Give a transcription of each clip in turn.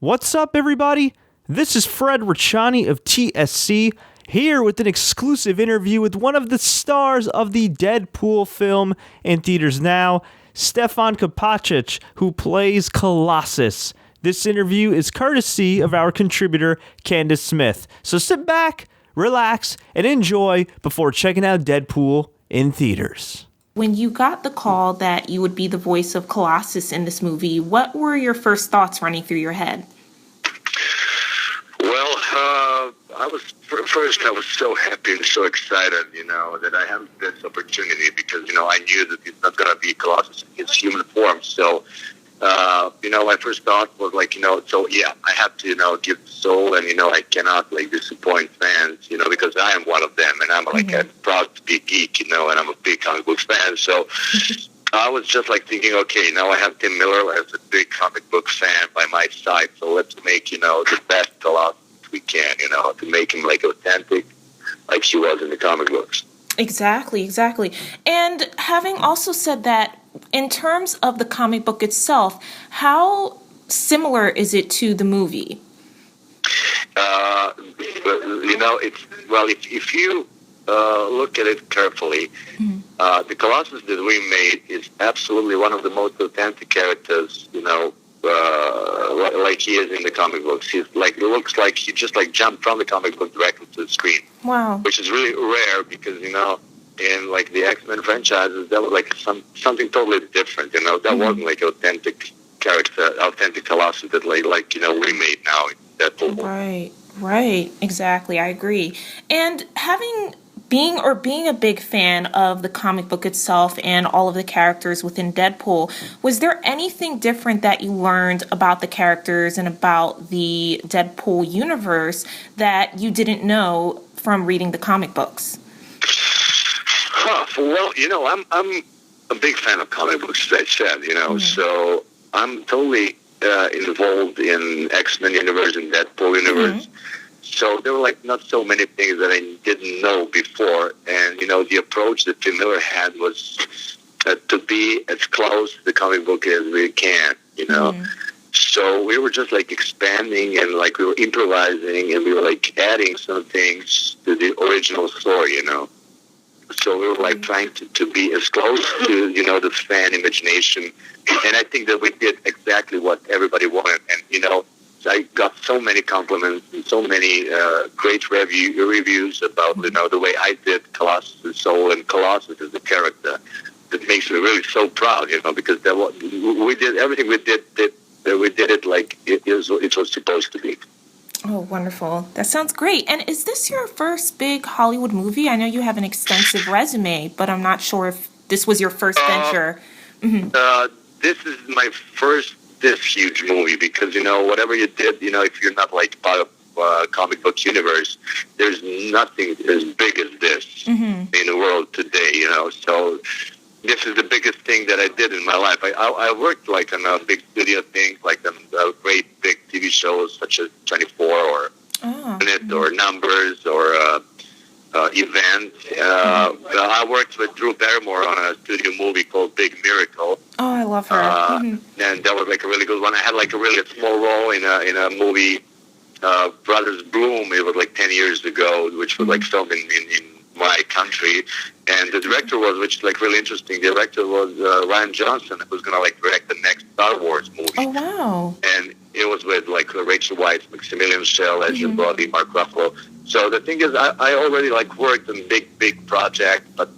What's up, everybody? This is Fred Ricciani of TSC, here with an exclusive interview with one of the stars of the Deadpool film in theaters now, Stefan Kapicic, who plays Colossus. This interview is courtesy of our contributor, Candace Smith. So sit back, relax, and enjoy before checking out Deadpool in theaters. When you got the call that you would be the voice of Colossus in this movie, what were your first thoughts running through your head? Well, I was so happy and so excited, that I had this opportunity because, I knew that it's not going to be Colossus in his human form. So, my first thought was like, I have to, give soul and, I cannot disappoint fans, because I am one of them and I'm a proud to be a geek, and I'm a big comic book fan. So I was just thinking, okay, now I have Tim Miller as a big comic book fan by my side. So let's make, the best Colossus we can, to make him authentic like he was in the comic books. Exactly. And having also said that, in terms of the comic book itself, how similar is it to the movie? If you look at it carefully, the Colossus that we made is absolutely one of the most authentic characters, like he is in the comic books. He's it looks like he just jumped from the comic book directly to the screen. Wow. Which is really rare because, in the X-Men franchises, that was something totally different, that wasn't authentic character, authentic Colossus that we made now in Deadpool. Right, exactly, I agree. And being a big fan of the comic book itself and all of the characters within Deadpool, was there anything different that you learned about the characters and about the Deadpool universe that you didn't know from reading the comic books? Well, I'm a big fan of comic books, as I said, so I'm totally involved in X-Men universe and Deadpool universe. So there were not so many things that I didn't know before. And, the approach that Tim Miller had was to be as close to the comic book as we can, So we were just expanding and we were improvising and we were adding some things to the original story, So we were trying to be as close to, the fan imagination. And I think that we did exactly what everybody wanted. And, I got so many compliments and so many great reviews about, the way I did Colossus' soul and Colossus as a character. That makes me really so proud, because we did everything we did it like it was supposed to be. Oh, wonderful. That sounds great. And is this your first big Hollywood movie? I know you have an extensive resume, but I'm not sure if this was your first venture. This is my first this huge movie because, whatever you did, if you're not part of comic book universe, there's nothing as big as this in the world today, So this is the biggest thing that I did in my life. I worked on big studio things, on great big TV shows such as 24 or Minute or Numbers or Event. I worked with Drew Barrymore on a studio movie called Big Miracle. Oh, I love her. And that was a really good one. I had a really small role in a movie, Brothers Bloom. It was 10 years ago, which was filmed in my country. And the director was, which is really interesting, the director was Ryan Johnson, who's going to direct the next Star Wars movie. Oh, wow. And it was with Rachel Weisz, Maximilian Schell, Adrian Brody, Mark Ruffalo. So the thing is, I already worked on big projects, but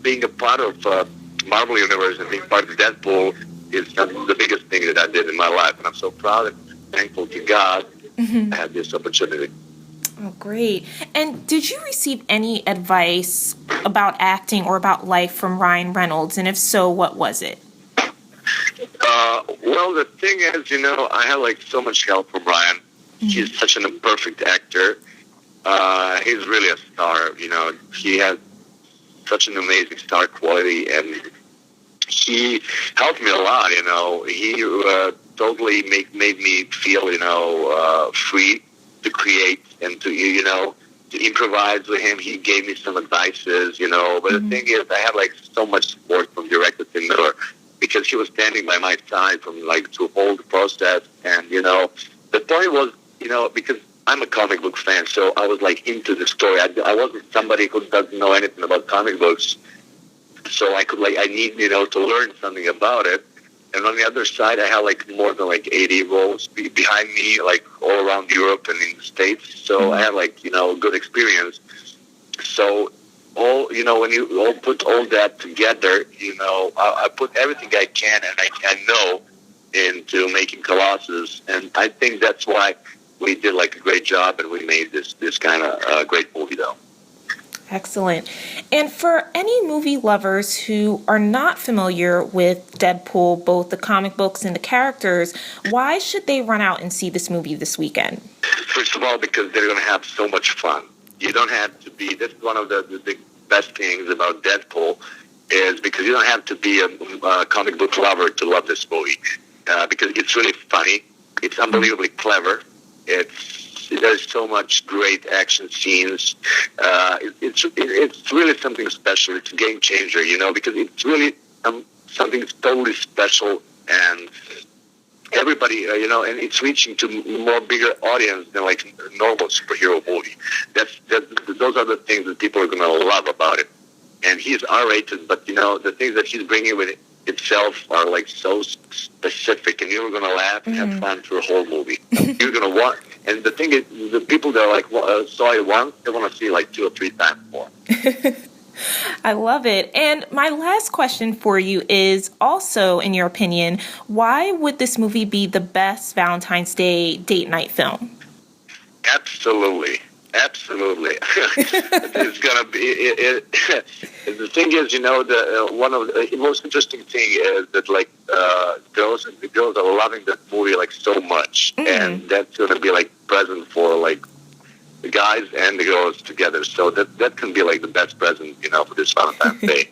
being a part of Marvel Universe and being part of Deadpool is the biggest thing that I did in my life. And I'm so proud and thankful to God I had this opportunity. Oh, great. And did you receive any advice about acting or about life from Ryan Reynolds? And if so, what was it? Well, the thing is, I had so much help from Ryan. He's such a perfect actor. He's really a star, He has such an amazing star quality, and he helped me a lot, He totally made me feel, free to create and to improvise with him. He gave me some advices, But the thing is, I had so much support from director Tim Miller because he was standing by my side from to hold the process, and point was, because I'm a comic book fan, so I was like into the story. I wasn't somebody who doesn't know anything about comic books, so I need to learn something about it. And on the other side, I had like more than like 80 roles behind me, like all around Europe and in the States. So I had like good experience. So when you all put all that together, I put everything I can and I know into making Colossus, and I think that's why we did like a great job and we made this kind of great movie though. Excellent. And for any movie lovers who are not familiar with Deadpool, both the comic books and the characters, why should they run out and see this movie this weekend? First of all, because they're going to have so much fun. You don't have to be, that's one of the best things about Deadpool, is because you don't have to be a comic book lover to love this movie. Because it's really funny. It's unbelievably clever. There's so much great action scenes. It's really something special. It's a game changer, because it's really something totally special, and everybody, and it's reaching to more bigger audience than like a normal superhero movie. Those are the things that people are going to love about it. And he's R-rated, but the things that he's bringing with itself are like so specific, and you're going to laugh and have fun through a whole movie. You're going to want, and the thing is, the people that are like saw it once, they want to see like 2 or 3 times more. I love it. And my last question for you is also, in your opinion, why would this movie be the best Valentine's Day date night film? Absolutely. It's gonna be. The thing is, one of the most interesting thing is that like the girls are loving that movie like so much, and that's gonna be like present for like the guys and the girls together. So that can be like the best present, for this Valentine's Day.